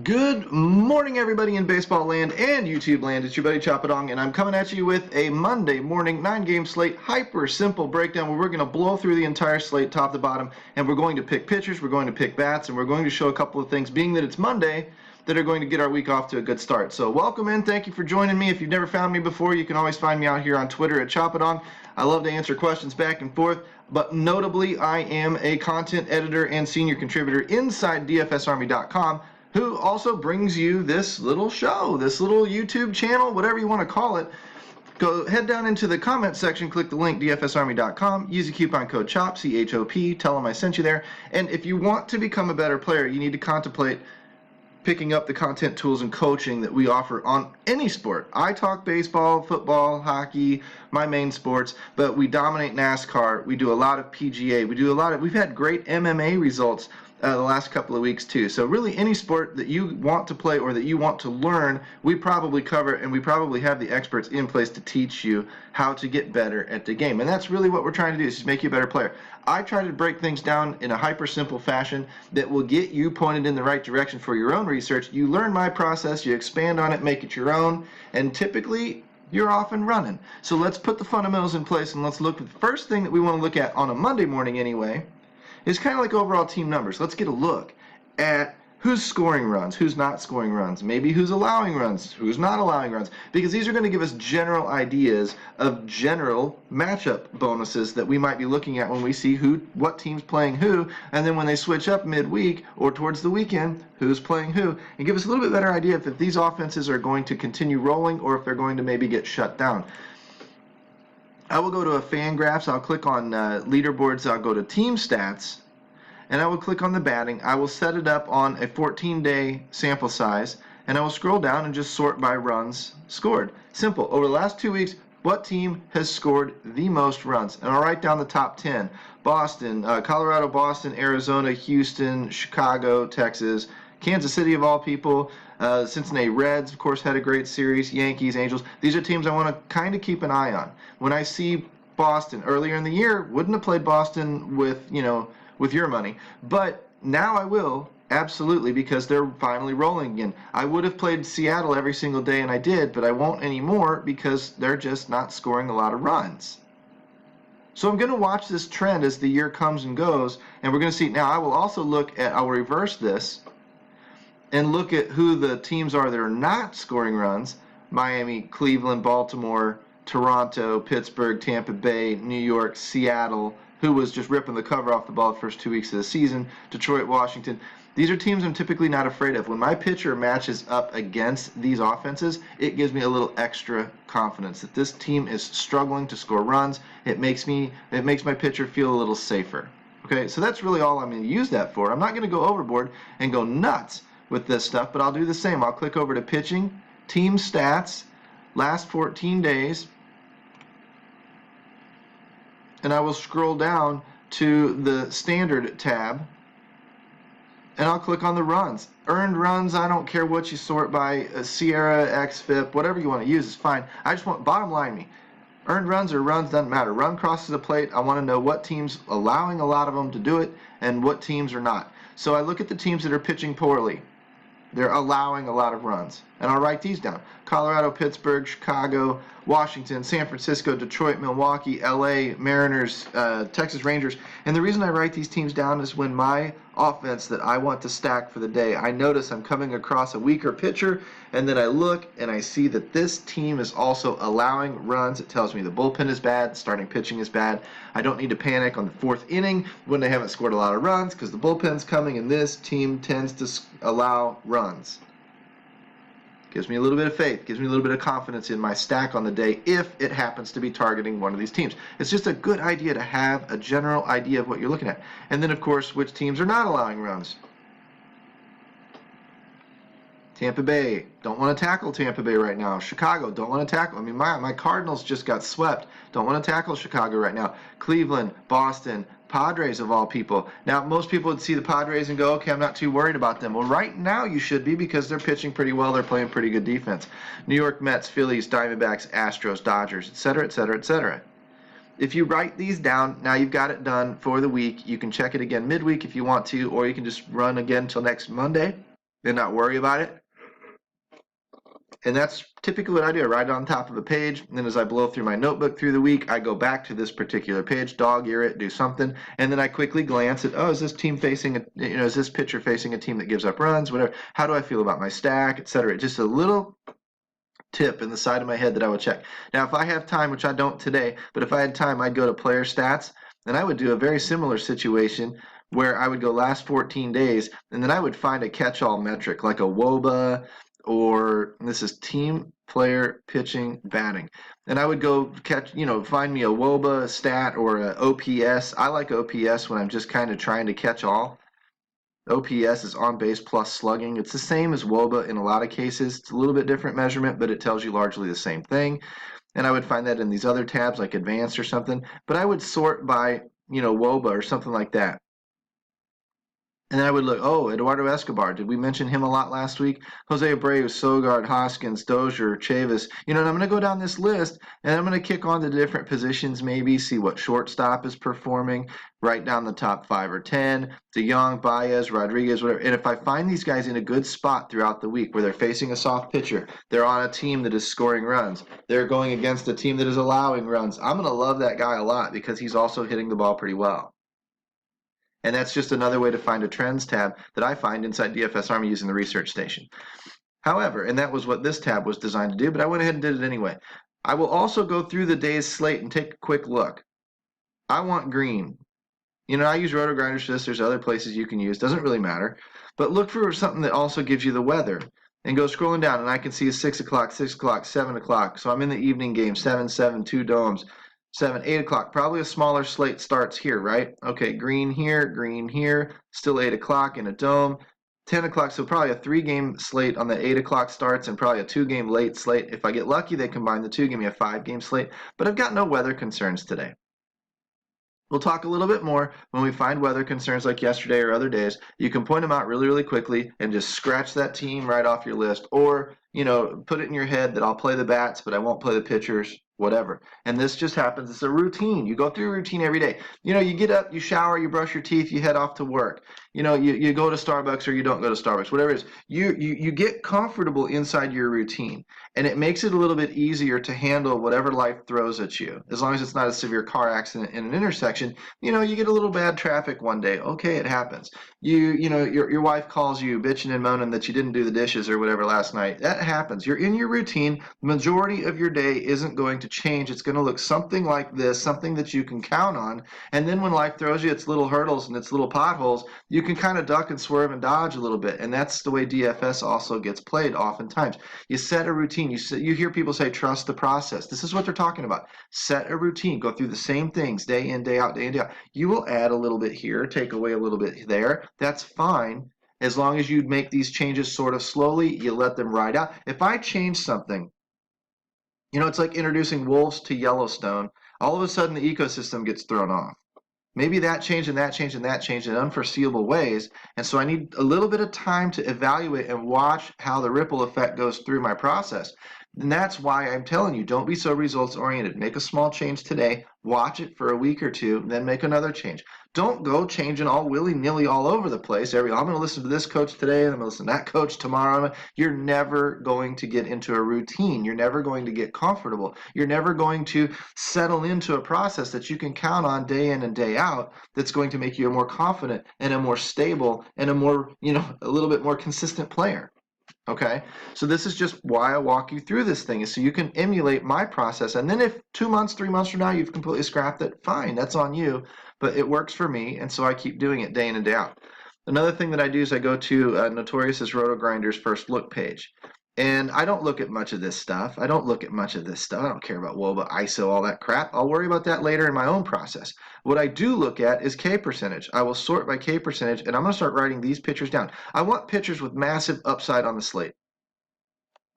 Good morning, everybody in baseball land and YouTube land. It's your buddy Choppadong, and I'm coming at you with a Monday morning 9-game slate hyper simple breakdown where we're going to blow through the entire slate top to bottom, and we're going to pick pitchers, we're going to pick bats, and we're going to show a couple of things, being that it's Monday, that are going to get our week off to a good start. So welcome in. Thank you for joining me. If you've never found me before, you can always find me out here on Twitter at Choppadong. I love to answer questions back and forth, but notably, I am a content editor and senior contributor inside DFSArmy.com, who also brings you this little show, this little YouTube channel, whatever you want to call it. Go head down into the comment section, click the link, dfsarmy.com, use the coupon code CHOP, C-H-O-P, tell them I sent you there. And if you want to become a better player, you need to contemplate picking up the content tools and coaching that we offer on any sport. I talk baseball, football, hockey, my main sports, but we dominate NASCAR. We do a lot of PGA. We've had great MMA results the last couple of weeks too. So really any sport that you want to play or that you want to learn, we probably cover, and we probably have the experts in place to teach you how to get better at the game. And that's really what we're trying to do, is just make you a better player. I try to break things down in a hyper simple fashion that will get you pointed in the right direction for your own research. You learn my process, you expand on it, make it your own, and typically you're off and running. So let's put the fundamentals in place, and let's look at the first thing that we want to look at on a Monday morning anyway. It's kind of like overall team numbers. Let's get a look at who's scoring runs, who's not scoring runs, maybe who's allowing runs, who's not allowing runs, because these are going to give us general ideas of general matchup bonuses that we might be looking at when we see what team's playing who, and then when they switch up midweek or towards the weekend, who's playing who, and give us a little bit better idea if these offenses are going to continue rolling or if they're going to maybe get shut down. I will go to a FanGraphs, I'll click on leaderboards, I'll go to team stats, and I will click on the batting. I will set it up on a 14-day sample size, and I will scroll down and just sort by runs scored. Simple. Over the last 2 weeks, what team has scored the most runs? And I'll write down the top 10. Boston, Colorado, Boston, Arizona, Houston, Chicago, Texas, Kansas City of all people, Cincinnati Reds, of course, had a great series, Yankees, Angels. These are teams I want to kind of keep an eye on. When I see Boston earlier in the year, wouldn't have played Boston with your money, but now I will, absolutely, because they're finally rolling again. I would have played Seattle every single day, and I did, but I won't anymore because they're just not scoring a lot of runs. So I'm going to watch this trend as the year comes and goes, and we're going to see. Now I will also I'll reverse this and look at who the teams are that are not scoring runs: Miami, Cleveland, Baltimore, Toronto, Pittsburgh, Tampa Bay, New York, Seattle, who was just ripping the cover off the ball the first 2 weeks of the season, Detroit, Washington. These are teams I'm typically not afraid of. When my pitcher matches up against these offenses, it gives me a little extra confidence that this team is struggling to score runs. It makes my pitcher feel a little safer. Okay, so that's really all I'm going to use that for. I'm not going to go overboard and go nuts with this stuff, but I'll do the same. I'll click over to pitching, team stats, last 14 days, and I will scroll down to the standard tab, and I'll click on the runs. Earned runs, I don't care what you sort by, Sierra, XFIP, whatever you want to use is fine. I just want, bottom line me, earned runs or runs, doesn't matter. Run crosses the plate, I want to know what teams allowing a lot of them to do it and what teams are not. So I look at the teams that are pitching poorly. They're allowing a lot of runs. And I'll write these down: Colorado, Pittsburgh, Chicago, Washington, San Francisco, Detroit, Milwaukee, LA, Mariners, Texas Rangers. And the reason I write these teams down is when my offense that I want to stack for the day, I notice I'm coming across a weaker pitcher, and then I look and I see that this team is also allowing runs. It tells me the bullpen is bad, starting pitching is bad. I don't need to panic on the fourth inning when they haven't scored a lot of runs, because the bullpen's coming and this team tends to allow runs. Gives me a little bit of faith, gives me a little bit of confidence in my stack on the day if it happens to be targeting one of these teams. It's just a good idea to have a general idea of what you're looking at. And then, of course, which teams are not allowing runs. Tampa Bay, don't want to tackle Tampa Bay right now. Chicago, don't want to tackle. I mean, my Cardinals just got swept. Don't want to tackle Chicago right now. Cleveland, Boston, Padres of all people. Now, most people would see the Padres and go, okay, I'm not too worried about them. Well, right now you should be, because they're pitching pretty well. They're playing pretty good defense. New York Mets, Phillies, Diamondbacks, Astros, Dodgers, etc., etc., etc. If you write these down, now you've got it done for the week. You can check it again midweek if you want to, or you can just run again until next Monday. and not worry about it. And that's typically what I do. I write it on top of a page, and then as I blow through my notebook through the week, I go back to this particular page, dog ear it, do something, and then I quickly glance at, oh, is this team facing is this pitcher facing a team that gives up runs, whatever. How do I feel about my stack, etc. Just a little tip in the side of my head that I would check. Now, if I have time, which I don't today, but if I had time, I'd go to player stats, and I would do a very similar situation where I would go last 14 days, and then I would find a catch-all metric like a WOBA, or this is team player pitching batting, and I would go find me a WOBA stat or a OPS. I like OPS when I'm just kind of trying to catch all. OPS is on base plus slugging. It's the same as WOBA in a lot of cases. It's a little bit different measurement, but it tells you largely the same thing. And I would find that in these other tabs like advanced or something, but I would sort by WOBA or something like that. And then I would look, oh, Eduardo Escobar. Did we mention him a lot last week? Jose Abreu, Sogard, Hoskins, Dozier, Chavis. And I'm going to go down this list, and I'm going to kick on to different positions maybe, see what shortstop is performing, write down the top 5 or 10, DeYoung, Baez, Rodriguez, whatever. And if I find these guys in a good spot throughout the week where they're facing a soft pitcher, they're on a team that is scoring runs, they're going against a team that is allowing runs, I'm going to love that guy a lot because he's also hitting the ball pretty well. And that's just another way to find a trends tab that I find inside DFS Army using the research station. However, and that was what this tab was designed to do, but I went ahead and did it anyway. I will also go through the day's slate and take a quick look. I want green. I use RotoGrinders for this. There's other places you can use. Doesn't really matter. But look for something that also gives you the weather. And go scrolling down, and I can see 6 o'clock, 6 o'clock, 7 o'clock. So I'm in the evening game, 7, 7, 2 domes. 7, 8 o'clock, probably a smaller slate starts here, right? Okay, green here, still 8 o'clock in a dome. 10 o'clock, so probably a 3-game slate on the 8 o'clock starts and probably a 2-game late slate. If I get lucky, they combine the 2, give me a 5-game slate. But I've got no weather concerns today. We'll talk a little bit more when we find weather concerns like yesterday or other days. You can point them out really, really quickly and just scratch that team right off your list. Or, put it in your head that I'll play the bats, but I won't play the pitchers, whatever. And this just happens. It's a routine. You go through a routine every day. You get up, you shower, you brush your teeth, you head off to work. You go to Starbucks or you don't go to Starbucks, whatever it is. You get comfortable inside your routine. And it makes it a little bit easier to handle whatever life throws at you. As long as it's not a severe car accident in an intersection, you get a little bad traffic one day. Okay, it happens. Your wife calls you bitching and moaning that you didn't do the dishes or whatever last night. That happens. You're in your routine. The majority of your day isn't going to change. It's going to look something like this, something that you can count on. And then when life throws you its little hurdles and its little potholes, you can kind of duck and swerve and dodge a little bit. And that's the way DFS also gets played oftentimes. You set a routine. You hear people say, trust the process. This is what they're talking about. Set a routine. Go through the same things day in, day out, day in, day out. You will add a little bit here, take away a little bit there. That's fine. As long as you make these changes sort of slowly, you let them ride out. If I change something, it's like introducing wolves to Yellowstone. All of a sudden, the ecosystem gets thrown off. Maybe that changed and that changed and that changed in unforeseeable ways. And so I need a little bit of time to evaluate and watch how the ripple effect goes through my process. And that's why I'm telling you, don't be so results oriented. Make a small change today, watch it for a week or two, then make another change. Don't go changing all willy-nilly all over the place. I'm going to listen to this coach today, and I'm going to listen to that coach tomorrow. You're never going to get into a routine. You're never going to get comfortable. You're never going to settle into a process that you can count on day in and day out that's going to make you a more confident and a more stable and a more, a little bit more consistent player. Okay, so this is just why I walk you through this thing, is so you can emulate my process. And then if 2 months, 3 months from now, you've completely scrapped it, fine, that's on you. But it works for me, and so I keep doing it day in and day out. Another thing that I do is I go to Notorious's RotoGrinders first look page. And I don't look at much of this stuff. I don't care about WOBA, ISO, all that crap. I'll worry about that later in my own process. What I do look at is K percentage. I will sort by K percentage, and I'm going to start writing these pitchers down. I want pitchers with massive upside on the slate,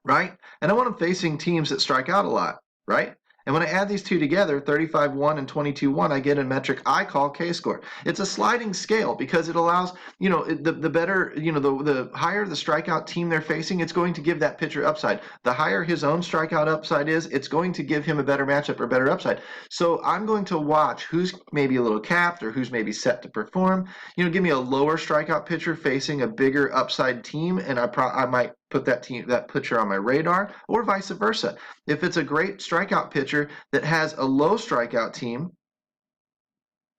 right? And I want them facing teams that strike out a lot, right? And when I add these two together, 35-1 and 22-1, I get a metric I call K-score. It's a sliding scale because it allows, the better, the higher the strikeout team they're facing, it's going to give that pitcher upside. The higher his own strikeout upside is, it's going to give him a better matchup or better upside. So I'm going to watch who's maybe a little capped or who's maybe set to perform. Give me a lower strikeout pitcher facing a bigger upside team, and I might put that pitcher on my radar, or vice versa. If it's a great strikeout pitcher that has a low strikeout team,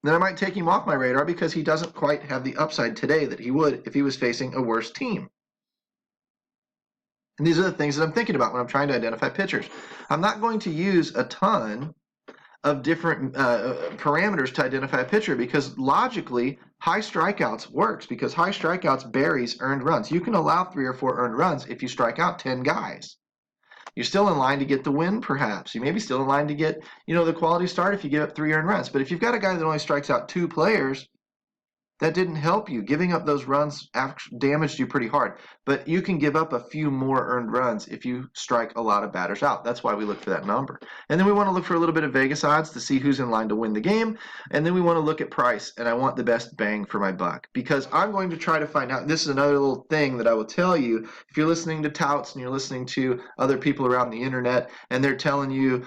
then I might take him off my radar because he doesn't quite have the upside today that he would if he was facing a worse team. And these are the things that I'm thinking about when I'm trying to identify pitchers. I'm not going to use a ton of different parameters to identify a pitcher because logically high strikeouts works because high strikeouts buries earned runs. You can allow 3 or 4 earned runs if you strike out 10 guys. You're still in line to get the win, perhaps. You may be still in line to get, the quality start if you give up 3 earned runs. But if you've got a guy that only strikes out 2 players, that didn't help you. Giving up those runs damaged you pretty hard. But you can give up a few more earned runs if you strike a lot of batters out. That's why we look for that number. And then we want to look for a little bit of Vegas odds to see who's in line to win the game. And then we want to look at price. And I want the best bang for my buck. Because I'm going to try to find out. This is another little thing that I will tell you. If you're listening to touts and you're listening to other people around the internet and they're telling you,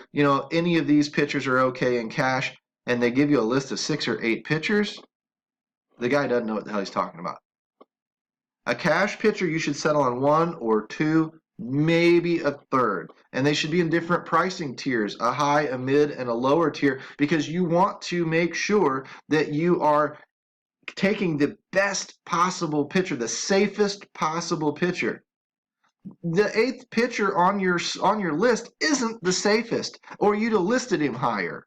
any of these pitchers are okay in cash, and they give you a list of 6 or 8 pitchers, the guy doesn't know what the hell he's talking about. A cash pitcher, you should settle on 1 or 2, maybe a third. And they should be in different pricing tiers, a high, a mid, and a lower tier, because you want to make sure that you are taking the best possible pitcher, the safest possible pitcher. The 8th pitcher on your list isn't the safest, or you'd have listed him higher.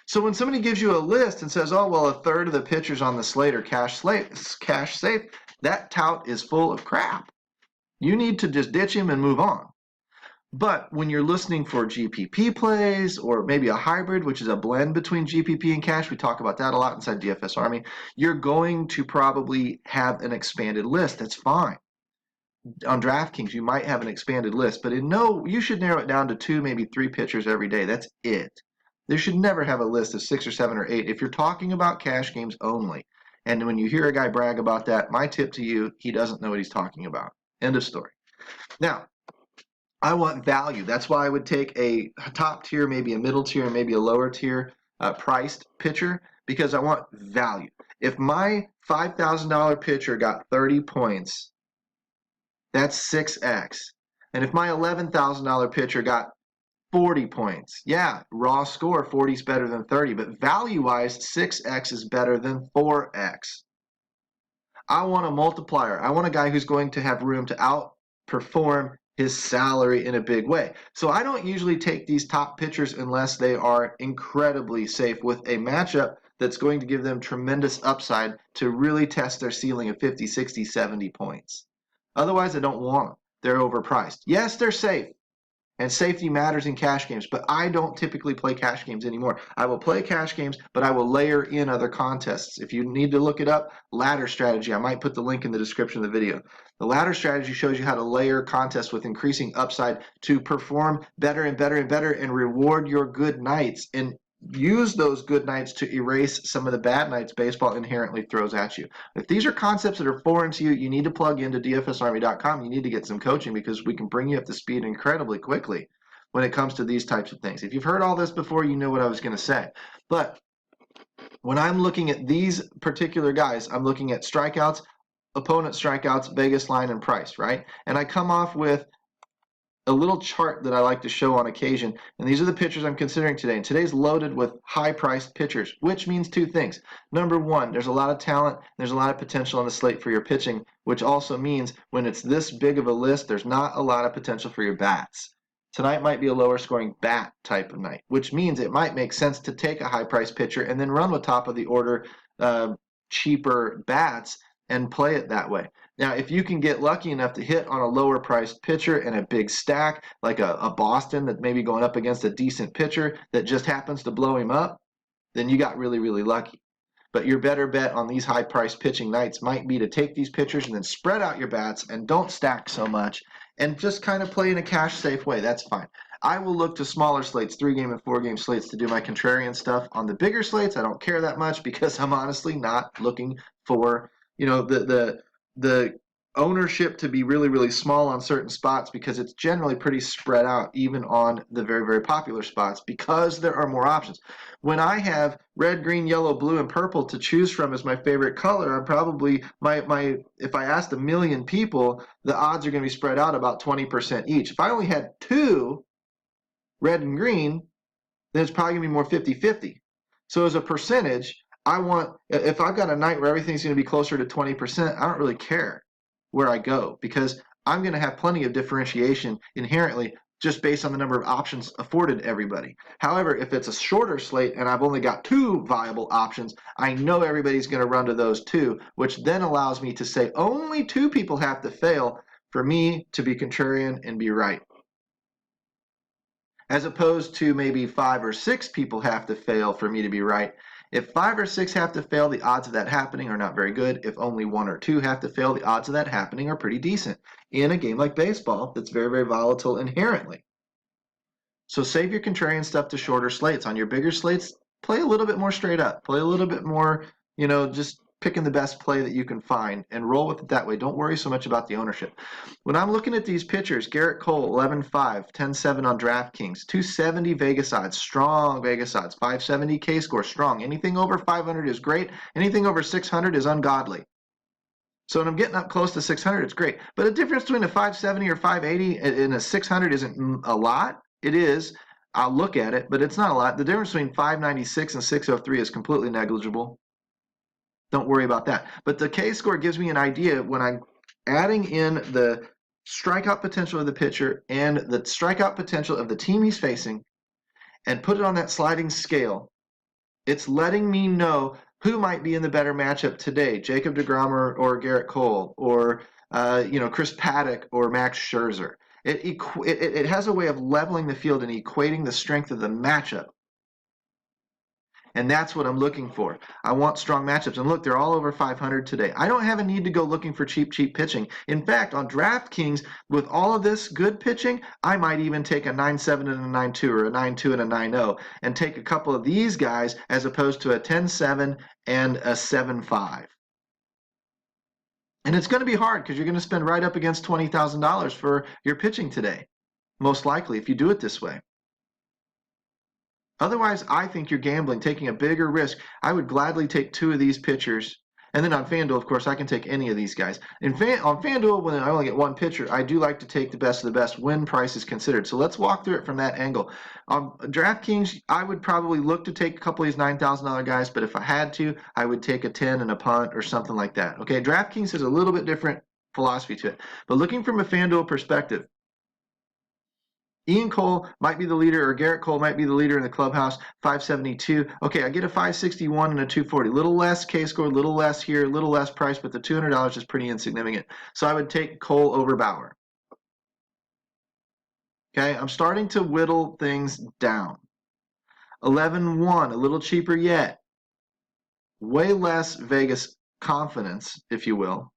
So when somebody gives you a list and says, oh, well, a third of the pitchers on the slate are cash safe, that tout is full of crap. You need to just ditch him and move on. But when you're listening for GPP plays or maybe a hybrid, which is a blend between GPP and cash, we talk about that a lot inside DFS Army, you're going to probably have an expanded list. That's fine. On DraftKings, you might have an expanded list, but you should narrow it down to 2, maybe 3 pitchers every day. That's it. There should never have a list of 6 or 7 or 8 if you're talking about cash games only. And when you hear a guy brag about that, my tip to you, he doesn't know what he's talking about. End of story. Now, I want value. That's why I would take a top tier, maybe a middle tier, maybe a lower tier priced pitcher, because I want value. If my $5,000 pitcher got 30 points, that's 6x. And if my $11,000 pitcher got 40 points. Yeah, raw score, 40 is better than 30, but value-wise, 6x is better than 4x. I want a multiplier. I want a guy who's going to have room to outperform his salary in a big way. So I don't usually take these top pitchers unless they are incredibly safe with a matchup that's going to give them tremendous upside to really test their ceiling of 50, 60, 70 points. Otherwise, I don't want them. They're overpriced. Yes, they're safe. And safety matters in cash games, but I don't typically play cash games anymore. I will play cash games, but I will layer in other contests. If you need to look it up, ladder strategy. I might put the link in the description of the video. The ladder strategy shows you how to layer contests with increasing upside to perform better and better and better and reward your good nights and use those good nights to erase some of the bad nights baseball inherently throws at you. If these are concepts that are foreign to you, you need to plug into dfsarmy.com. You need to get some coaching because we can bring you up to speed incredibly quickly when it comes to these types of things. If you've heard all this before, you know what I was going to say. But when I'm looking at these particular guys, I'm looking at strikeouts, opponent strikeouts, Vegas line, and price, right? And I come off with a little chart that I like to show on occasion, and these are the pitchers I'm considering today. And today's loaded with high-priced pitchers, which means 2 things. Number 1, there's a lot of talent, there's a lot of potential on the slate for your pitching, which also means when it's this big of a list, there's not a lot of potential for your bats. Tonight might be a lower scoring bat type of night, which means it might make sense to take a high-priced pitcher and then run with top of the order cheaper bats and play it that way. Now, if you can get lucky enough to hit on a lower priced pitcher and a big stack, like a Boston that may be going up against a decent pitcher that just happens to blow him up, then you got really, really lucky. But your better bet on these high priced pitching nights might be to take these pitchers and then spread out your bats and don't stack so much and just kind of play in a cash safe way. That's fine. I will look to smaller slates, 3-game and 4-game slates, to do my contrarian stuff. On the bigger slates, I don't care that much because I'm honestly not looking for, the ownership to be really, really small on certain spots, because it's generally pretty spread out even on the very, very popular spots because there are more options. When I have red, green, yellow, blue, and purple to choose from as my favorite color, I'm probably, if I asked 1 million people, the odds are going to be spread out about 20% each. If I only had 2, red and green, then it's probably going to be more 50-50. So as a percentage, if I've got a night where everything's going to be closer to 20%, I don't really care where I go, because I'm going to have plenty of differentiation inherently just based on the number of options afforded everybody. However, if it's a shorter slate and I've only got 2 viable options, I know everybody's going to run to those 2, which then allows me to say only 2 people have to fail for me to be contrarian and be right, as opposed to maybe 5 or 6 people have to fail for me to be right. If 5 or 6 have to fail, the odds of that happening are not very good. If only 1 or 2 have to fail, the odds of that happening are pretty decent in a game like baseball that's very, very volatile inherently. So save your contrarian stuff to shorter slates. On your bigger slates, play a little bit more straight up. Play a little bit more, just picking the best play that you can find and roll with it that way. Don't worry so much about the ownership. When I'm looking at these pitchers, Garrett Cole, 11.5, 10.7 on DraftKings, 270 Vegas odds, strong Vegas odds, 570 K-score, strong. Anything over 500 is great. Anything over 600 is ungodly. So when I'm getting up close to 600, it's great. But the difference between a 570 or 580 and a 600 isn't a lot. It is. I'll look at it, but it's not a lot. The difference between 596 and 603 is completely negligible. Don't worry about that. But the K-score gives me an idea when I'm adding in the strikeout potential of the pitcher and the strikeout potential of the team he's facing and put it on that sliding scale. It's letting me know who might be in the better matchup today, Jacob deGrom or Garrett Cole, or Chris Paddock or Max Scherzer. It has a way of leveling the field and equating the strength of the matchup. And that's what I'm looking for. I want strong matchups. And look, they're all over 500 today. I don't have a need to go looking for cheap pitching. In fact, on DraftKings, with all of this good pitching, I might even take a 9.7 and a 9.2 or a 9.2 and a 9.0 and take a couple of these guys as opposed to a 10.7 and a 7.5. And it's going to be hard because you're going to spend right up against $20,000 for your pitching today, most likely, if you do it this way. Otherwise, I think you're gambling, taking a bigger risk. I would gladly take 2 of these pitchers. And then on FanDuel, of course, I can take any of these guys. On FanDuel, when I only get 1 pitcher, I do like to take the best of the best when price is considered. So let's walk through it from that angle. On DraftKings, I would probably look to take a couple of these $9,000 guys, but if I had to, I would take a 10 and a punt or something like that. Okay, DraftKings has a little bit different philosophy to it. But looking from a FanDuel perspective, Ian Cole might be the leader, or Garrett Cole might be the leader in the clubhouse, 572. Okay, I get a 561 and a 240. Little less K-score, little less here, little less price, but the $200 is pretty insignificant. So I would take Cole over Bauer. Okay, I'm starting to whittle things down. 11-1, a little cheaper yet. Way less Vegas confidence, if you will,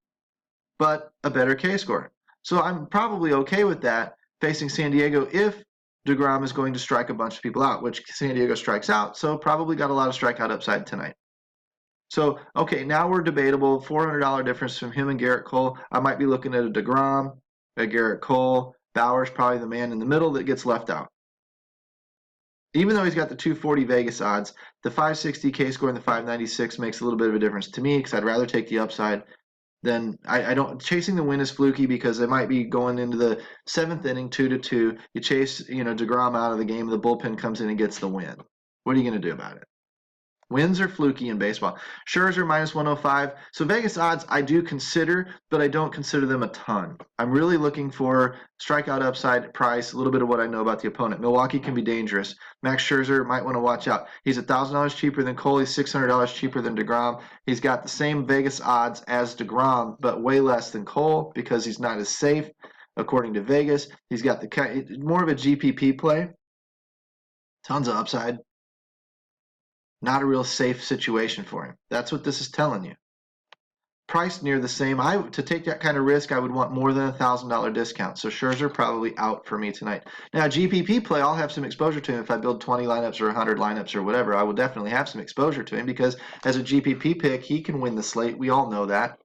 but a better K-score. So I'm probably okay with that facing San Diego if deGrom is going to strike a bunch of people out, which San Diego strikes out, so probably got a lot of strikeout upside tonight. So, okay, now we're debatable. $400 difference from him and Garrett Cole. I might be looking at a deGrom, a Garrett Cole. Bauer's probably the man in the middle that gets left out. Even though he's got the 240 Vegas odds, the 560 K-score and the 596 makes a little bit of a difference to me because I'd rather take the upside. Then I don't. Chasing the win is fluky because it might be going into the 7th inning, 2-2. You chase, deGrom out of the game. The bullpen comes in and gets the win. What are you going to do about it? Wins are fluky in baseball. Scherzer minus 105. So Vegas odds I do consider, but I don't consider them a ton. I'm really looking for strikeout upside, price, a little bit of what I know about the opponent. Milwaukee can be dangerous. Max Scherzer might want to watch out. He's $1,000 cheaper than Cole. He's $600 cheaper than deGrom. He's got the same Vegas odds as deGrom, but way less than Cole because he's not as safe, according to Vegas. He's got more of a GPP play. Tons of upside. Not a real safe situation for him. That's what this is telling you. priced near the same. To take that kind of risk, I would want more than $1,000 discount. So Scherzer probably out for me tonight. Now GPP play, I'll have some exposure to him if I build 20 lineups or 100 lineups or whatever. I will definitely have some exposure to him because as a GPP pick, he can win the slate. We all know that.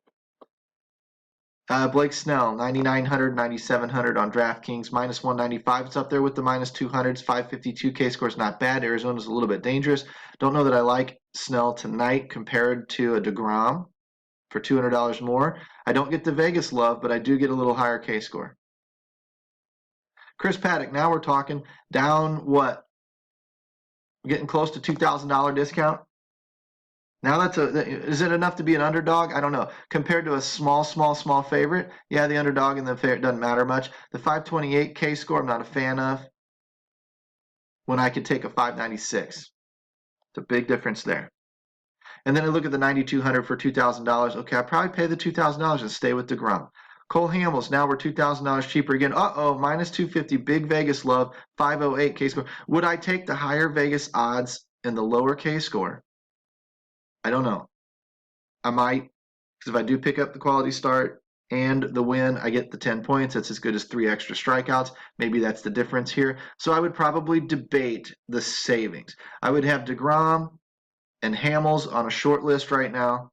Blake Snell, 9,900, 9,700 on DraftKings, minus 195. It's up there with the minus 200s. 552 K score is not bad. Arizona's a little bit dangerous. Don't know that I like Snell tonight compared to a DeGrom for $200 more. I don't get the Vegas love, but I do get a little higher K score. Chris Paddock, now we're talking down what? We're getting close to $2,000 discount. Now is it enough to be an underdog? I don't know. Compared to a small favorite, yeah, the underdog and the favorite doesn't matter much. The 528 K score, I'm not a fan of. When I could take a 596, it's a big difference there. And then I look at the 9,200 for $2,000. Okay, I probably pay the $2,000 and stay with DeGrom. Cole Hamels, now we're $2,000 cheaper again. Minus 250, big Vegas love, 508 K score. Would I take the higher Vegas odds and the lower K score? I don't know. I might, because if I do pick up the quality start and the win, I get the 10 points. That's as good as 3 extra strikeouts. Maybe that's the difference here. So I would probably debate the savings. I would have DeGrom and Hamels on a short list right now.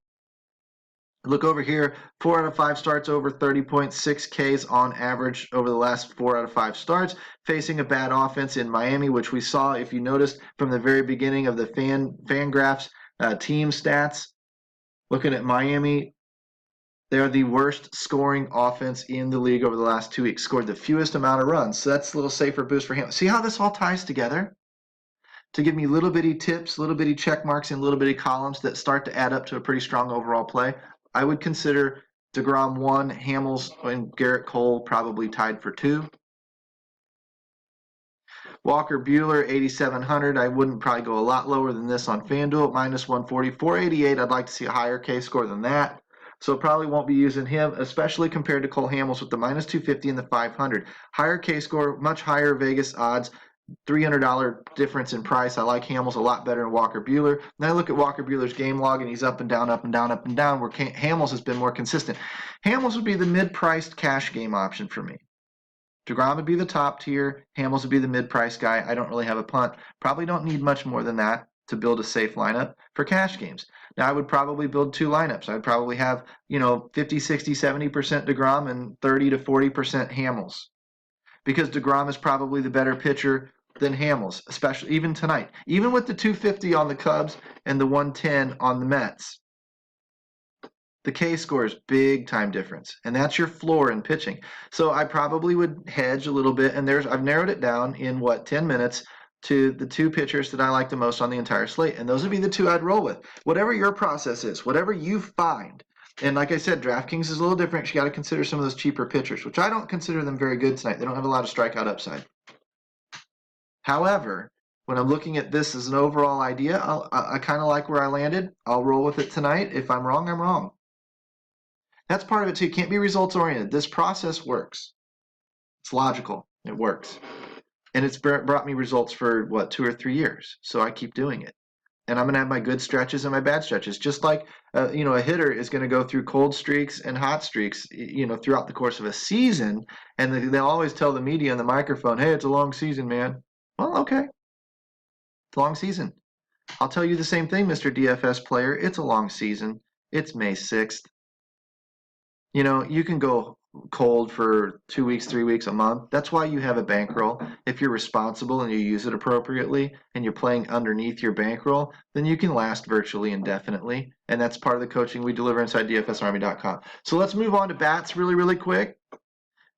Look over here, 4 out of 5 starts over 30.6 Ks on average over the last 4 out of 5 starts, facing a bad offense in Miami, which we saw, if you noticed, from the very beginning of the FanGraphs team stats. Looking at Miami, they're the worst scoring offense in the league over the last 2 weeks, scored the fewest amount of runs. So that's a little safer boost for him. See how this all ties together? To give me little bitty tips, little bitty check marks, and little bitty columns that start to add up to a pretty strong overall play. I would consider DeGrom 1, Hamels and Garrett Cole probably tied for 2. Walker Buehler, 8,700. I wouldn't probably go a lot lower than this on FanDuel, minus 140. 488, I'd like to see a higher K score than that. So probably won't be using him, especially compared to Cole Hamels with the minus 250 and the 500. Higher K score, much higher Vegas odds. $300 difference in price. I like Hamels a lot better than Walker Buehler. Then I look at Walker Buehler's game log, and he's up and down, up and down, up and down, where Hamels has been more consistent. Hamels would be the mid-priced cash game option for me. DeGrom would be the top tier. Hamels would be the mid-price guy. I don't really have a punt. Probably don't need much more than that to build a safe lineup for cash games. Now, I would probably build 2 lineups. I'd probably have, 50, 60, 70% DeGrom and 30 to 40% Hamels. Because DeGrom is probably the better pitcher than Hamels, especially even tonight. Even with the 250 on the Cubs and the 110 on the Mets, the K score is big time difference, and that's your floor in pitching. So I probably would hedge a little bit, and I've narrowed it down in 10 minutes to the 2 pitchers that I like the most on the entire slate, and those would be the 2 I'd roll with. Whatever your process is, whatever you find. And like I said, DraftKings is a little different. You got to consider some of those cheaper pitchers, which I don't consider them very good tonight. They don't have a lot of strikeout upside. However, when I'm looking at this as an overall idea, I kind of like where I landed. I'll roll with it tonight. If I'm wrong, I'm wrong. That's part of it too. You can't be results oriented. This process works. It's logical. It works. And it's brought me results for 2 or 3 years. So I keep doing it. And I'm going to have my good stretches and my bad stretches. Just like, a hitter is going to go through cold streaks and hot streaks, throughout the course of a season. And they always tell the media on the microphone, hey, it's a long season, man. Well, okay. It's a long season. I'll tell you the same thing, Mr. DFS player. It's a long season. It's May 6th. You can go cold for 2 weeks, 3 weeks, a month. That's why you have a bankroll. If you're responsible and you use it appropriately and you're playing underneath your bankroll, then you can last virtually indefinitely. And that's part of the coaching we deliver inside DFSArmy.com. So let's move on to bats really, really quick,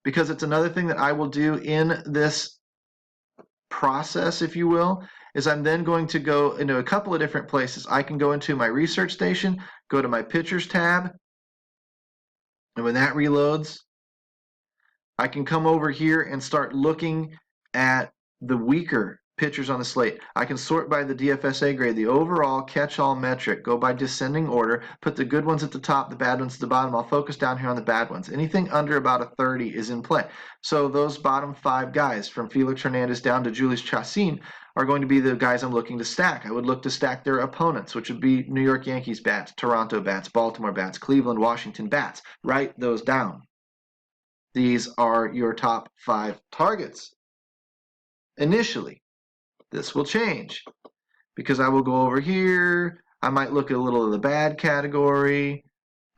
because it's another thing that I will do in this process, if you will, is I'm then going to go into a couple of different places. I can go into my research station, go to my pitchers tab, and when that reloads, I can come over here and start looking at the weaker pitchers on the slate. I can sort by the DFSA grade, the overall catch-all metric, go by descending order, put the good ones at the top, the bad ones at the bottom. I'll focus down here on the bad ones. Anything under about a 30 is in play. So those bottom 5 guys, from Felix Hernandez down to Julius Chassin, are going to be the guys I'm looking to stack. I would look to stack their opponents, which would be New York Yankees bats, Toronto bats, Baltimore bats, Cleveland, Washington bats. Write those down. These are your top 5 targets. Initially, this will change because I will go over here. I might look at a little of the bad category.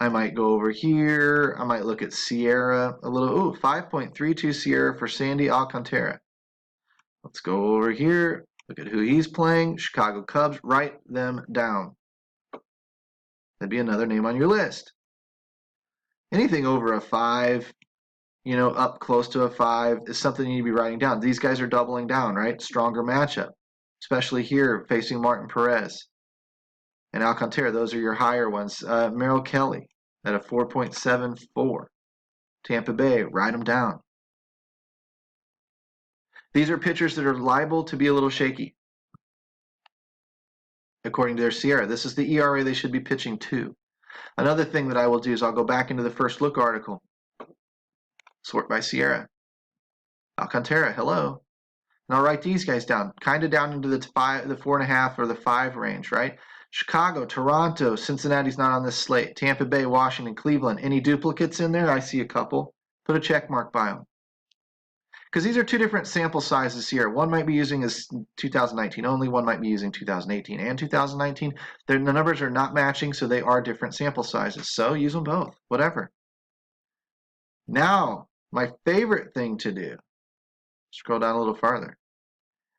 I might go over here. I might look at Sierra a little. Ooh, 5.32 Sierra for Sandy Alcantara. Let's go over here. Look at who he's playing. Chicago Cubs. Write them down. That'd be another name on your list. Anything over a 5, up close to a 5 is something you need to be writing down. These guys are doubling down, right? Stronger matchup, especially here facing Martin Perez and Alcantara. Those are your higher ones. Merrill Kelly at a 4.74. Tampa Bay, write them down. These are pitchers that are liable to be a little shaky, according to their Sierra. This is the ERA they should be pitching to. Another thing that I will do is I'll go back into the first look article, sort by Sierra. Alcantara, hello. And I'll write these guys down, kind of down into the 4.5 or the 5 range, right? Chicago, Toronto, Cincinnati's not on this slate. Tampa Bay, Washington, Cleveland. Any duplicates in there? I see a couple. Put a check mark by them. Because these are 2 different sample sizes here. One might be using as 2019 only. One might be using 2018 and 2019. The numbers are not matching, so they are different sample sizes. So use them both, whatever. Now, my favorite thing to do, scroll down a little farther.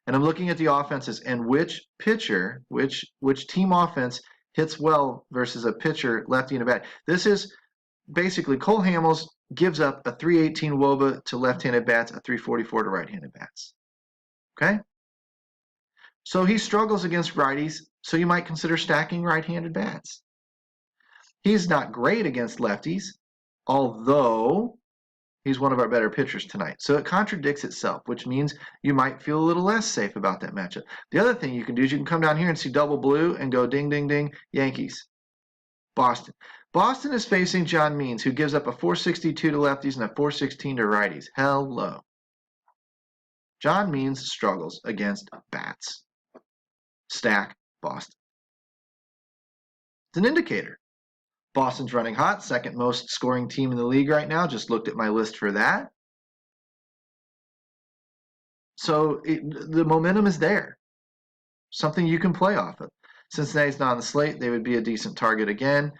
And I'm looking at the offenses and which pitcher, which team offense hits well versus a pitcher, lefty and a bat. This is basically Cole Hamels gives up a 318 WOBA to left-handed bats, a 344 to right-handed bats. Okay? So he struggles against righties, so you might consider stacking right-handed bats. He's not great against lefties, although he's one of our better pitchers tonight. So it contradicts itself, which means you might feel a little less safe about that matchup. The other thing you can do is you can come down here and see double blue and go ding, ding, ding, Yankees. Boston. Boston is facing John Means, who gives up a 462 to lefties and a 416 to righties. Hello. John Means struggles against bats. Stack Boston. It's an indicator. Boston's running hot, second most scoring team in the league right now. Just looked at my list for that. So the momentum is there. Something you can play off of. Cincinnati's not on the slate. They would be a decent target again.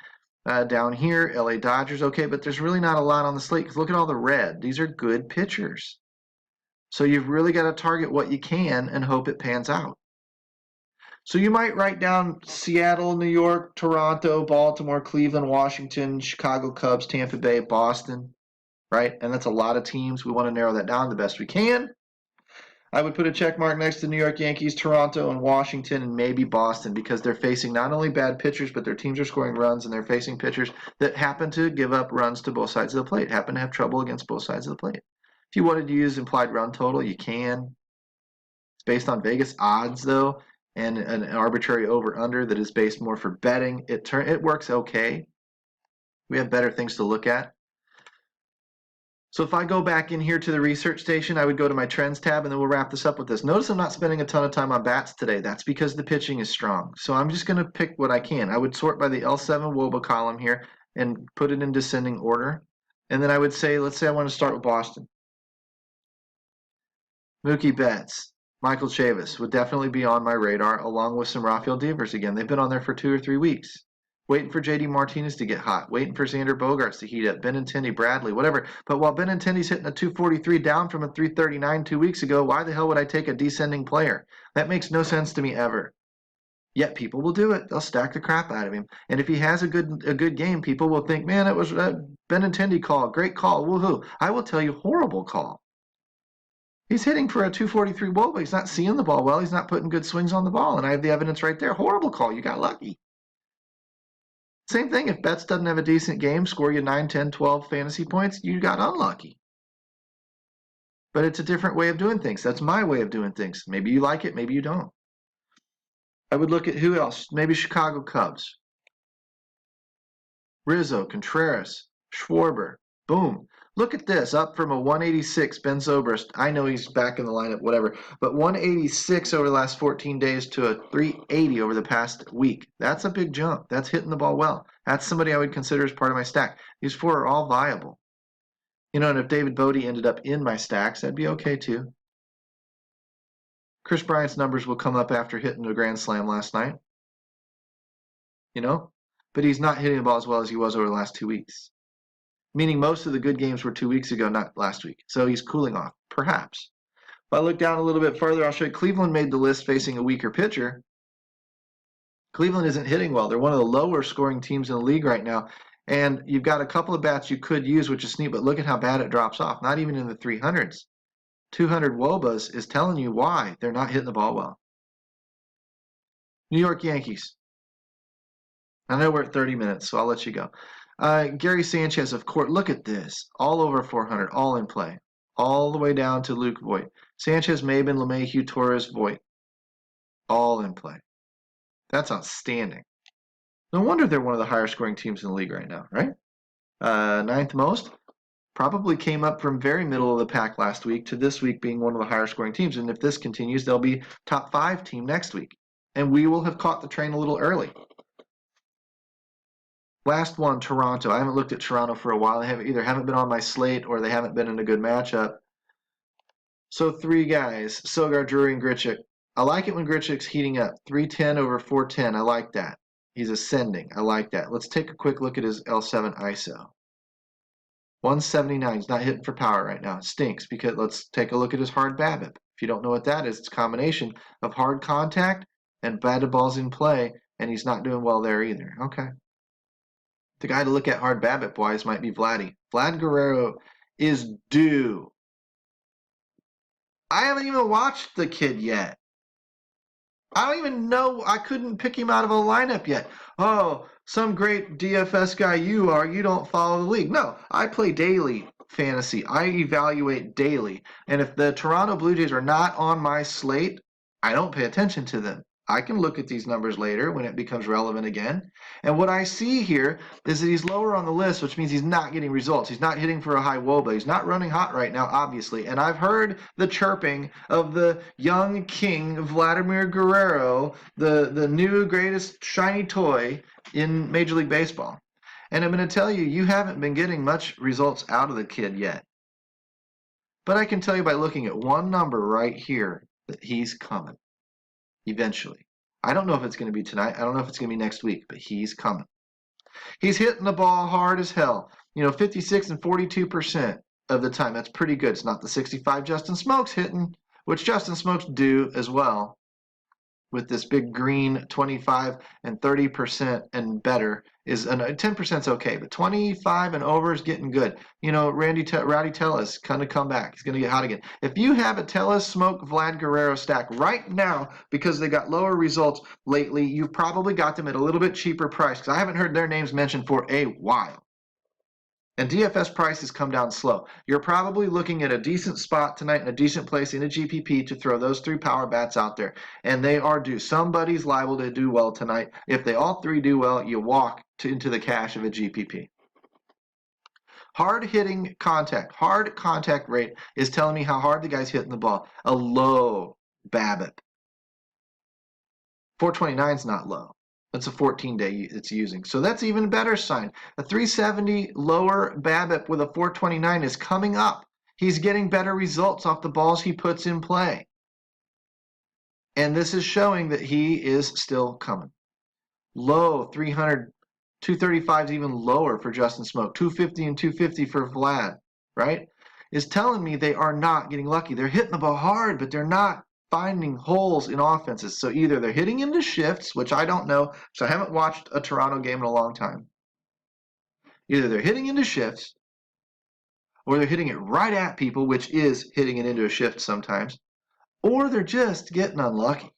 Down here, LA Dodgers, okay, but there's really not a lot on the slate because look at all the red. These are good pitchers. So you've really got to target what you can and hope it pans out. So you might write down Seattle, New York, Toronto, Baltimore, Cleveland, Washington, Chicago Cubs, Tampa Bay, Boston, right? And that's a lot of teams. We want to narrow that down the best we can. I would put a check mark next to New York Yankees, Toronto, and Washington, and maybe Boston because they're facing not only bad pitchers, but their teams are scoring runs, and they're facing pitchers that happen to give up runs to both sides of the plate, happen to have trouble against both sides of the plate. If you wanted to use implied run total, you can. It's based on Vegas odds, though, and an arbitrary over-under that is based more for betting. It works okay. We have better things to look at. So if I go back in here to the research station, I would go to my trends tab, and then we'll wrap this up with this. Notice I'm not spending a ton of time on bats today. That's because the pitching is strong. So I'm just going to pick what I can. I would sort by the L7 WOBA column here and put it in descending order. And then I would say, let's say I want to start with Boston. Mookie Betts, Michael Chavis would definitely be on my radar, along with some Rafael Devers again. They've been on there for 2 or 3 weeks. Waiting for J.D. Martinez to get hot. Waiting for Xander Bogaerts to heat up. Benintendi, Bradley, whatever. But while Benintendi's hitting a 243 down from a 339 2 weeks ago, why the hell would I take a descending player? That makes no sense to me ever. Yet people will do it. They'll stack the crap out of him. And if he has a good game, people will think, man, it was a Benintendi call. Great call. Woohoo. I will tell you, horrible call. He's hitting for a 243 WOBA. He's not seeing the ball well. He's not putting good swings on the ball. And I have the evidence right there. Horrible call. You got lucky. Same thing, if Betts doesn't have a decent game, score you 9, 10, 12 fantasy points, you got unlucky. But it's a different way of doing things. That's my way of doing things. Maybe you like it, maybe you don't. I would look at who else? Maybe Chicago Cubs. Rizzo, Contreras, Schwarber. Boom. Look at this, up from a 186, Ben Zobrist. I know he's back in the lineup, whatever, but 186 over the last 14 days to a 380 over the past week. That's a big jump. That's hitting the ball well. That's somebody I would consider as part of my stack. These four are all viable. You know, and if David Bodie ended up in my stacks, that'd be okay too. Chris Bryant's numbers will come up after hitting a grand slam last night. You know, but he's not hitting the ball as well as he was over the last 2 weeks. Meaning most of the good games were 2 weeks ago, not last week. So he's cooling off, perhaps. If I look down a little bit further, I'll show you Cleveland made the list facing a weaker pitcher. Cleveland isn't hitting well. They're one of the lower scoring teams in the league right now. And you've got a couple of bats you could use, which is neat, but look at how bad it drops off. Not even in the 300s. 200 WOBAs is telling you why they're not hitting the ball well. New York Yankees. I know we're at 30 minutes, so I'll let you go. Gary Sanchez of court. Look at this. All over 400, all in play. All the way down to Luke Voit. Sanchez, Maben, LeMahieu, Torres, Voit. All in play. That's outstanding. No wonder they're one of the higher scoring teams in the league right now, right? Ninth most. Probably came up from very middle of the pack last week to this week being one of the higher scoring teams. And if this continues, they'll be top 5 team next week. And we will have caught the train a little early. Last one, Toronto. I haven't looked at Toronto for a while. They either haven't been on my slate or they haven't been in a good matchup. So 3 guys, Sogard, Drury, and Grichuk. I like it when Grichuk's heating up. 310 over 410. I like that. He's ascending. I like that. Let's take a quick look at his L7 ISO. 179. He's not hitting for power right now. It stinks because let's take a look at his hard BABIP. If you don't know what that is, it's a combination of hard contact and batted balls in play, and he's not doing well there either. Okay. The guy to look at hard BABIP-wise might be Vladdy. Vlad Guerrero is due. I haven't even watched the kid yet. I don't even know. I couldn't pick him out of a lineup yet. Oh, some great DFS guy you are. You don't follow the league. No, I play daily fantasy. I evaluate daily. And if the Toronto Blue Jays are not on my slate, I don't pay attention to them. I can look at these numbers later when it becomes relevant again. And what I see here is that he's lower on the list, which means he's not getting results. He's not hitting for a high WOBA. He's not running hot right now, obviously. And I've heard the chirping of the young king, Vladimir Guerrero, the new greatest shiny toy in Major League Baseball. And I'm going to tell you, you haven't been getting much results out of the kid yet. But I can tell you by looking at one number right here that he's coming. Eventually. I don't know if it's going to be tonight. I don't know if it's going to be next week, but he's coming. He's hitting the ball hard as hell. 56 and 42% of the time. That's pretty good. It's not the 65 Justin Smoke's hitting, which Justin Smoke's do as well with this big green 25 and 30% and better is 10% is okay, but 25 and over is getting good. Rowdy Tellez kind of come back. He's going to get hot again. If you have a Tellez Smoke Vlad Guerrero stack right now because they got lower results lately, you've probably got them at a little bit cheaper price because I haven't heard their names mentioned for a while. And DFS prices come down slow. You're probably looking at a decent spot tonight and a decent place in a GPP to throw those 3 power bats out there. And they are due. Somebody's liable to do well tonight. If they all 3 do well, you walk into the cash of a GPP. Hard hitting contact. Hard contact rate is telling me how hard the guy's hitting the ball. A low BABIP. 429 is not low. That's a 14-day it's using. So that's even a better sign. A 370 lower BABIP with a 429 is coming up. He's getting better results off the balls he puts in play. And this is showing that he is still coming. Low 300, 235 is even lower for Justin Smoke. 250 and 250 for Vlad, right? Is telling me they are not getting lucky. They're hitting the ball hard, but they're not finding holes in offenses. So either they're hitting into shifts, which I don't know, so I haven't watched a Toronto game in a long time. Either they're hitting into shifts, or they're hitting it right at people, which is hitting it into a shift sometimes, or they're just getting unlucky.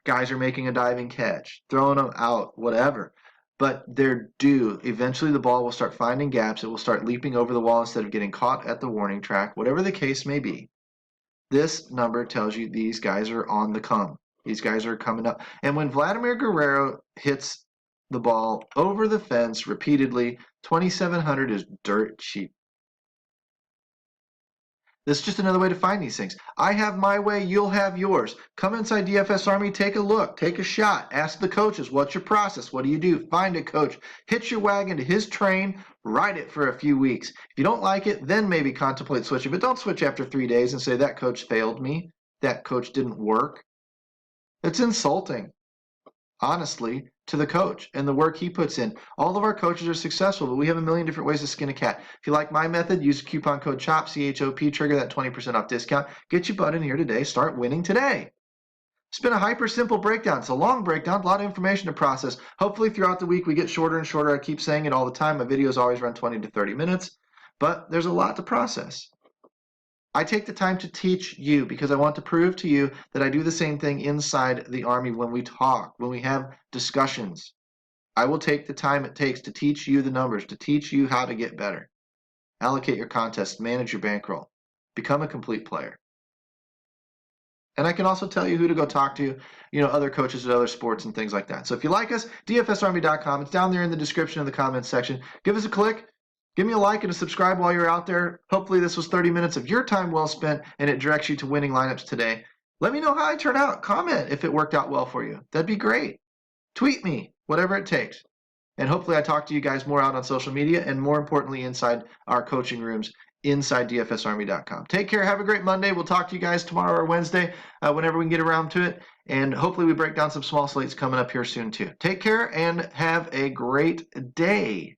Guys are making a diving catch, throwing them out, whatever. But they're due. Eventually the ball will start finding gaps. It will start leaping over the wall instead of getting caught at the warning track, whatever the case may be. This number tells you these guys are on the come. These guys are coming up. And when Vladimir Guerrero hits the ball over the fence repeatedly. 2,700 is dirt cheap. This is just another way to find these things. I have my way, you'll have yours. Come inside DFS Army, take a look, take a shot, ask the coaches, what's your process? What do you do? Find a coach, hitch your wagon to his train, ride it for a few weeks. If you don't like it, then maybe contemplate switching, but don't switch after 3 days and say that coach failed me, that coach didn't work. It's insulting, honestly, to the coach and the work he puts in. All of our coaches are successful, but we have a million different ways to skin a cat. If you like my method, use coupon code CHOP, CHOP, trigger that 20% off discount. Get your butt in here today. Start winning today. It's been a hyper simple breakdown. It's a long breakdown, a lot of information to process. Hopefully throughout the week we get shorter and shorter. I keep saying it all the time. My videos always run 20 to 30 minutes, but there's a lot to process. I take the time to teach you because I want to prove to you that I do the same thing inside the Army when we talk, when we have discussions. I will take the time it takes to teach you the numbers, to teach you how to get better. Allocate your contests, manage your bankroll, become a complete player. And I can also tell you who to go talk to, other coaches at other sports and things like that. So if you like us, dfsarmy.com. It's down there in the description of the comments section. Give us a click. Give me a like and a subscribe while you're out there. Hopefully this was 30 minutes of your time well spent and it directs you to winning lineups today. Let me know how I turn out. Comment if it worked out well for you. That'd be great. Tweet me, whatever it takes. And hopefully I talk to you guys more out on social media and more importantly inside our coaching rooms inside dfsarmy.com. Take care. Have a great Monday. We'll talk to you guys tomorrow or Wednesday whenever we can get around to it. And hopefully we break down some small slates coming up here soon too. Take care and have a great day.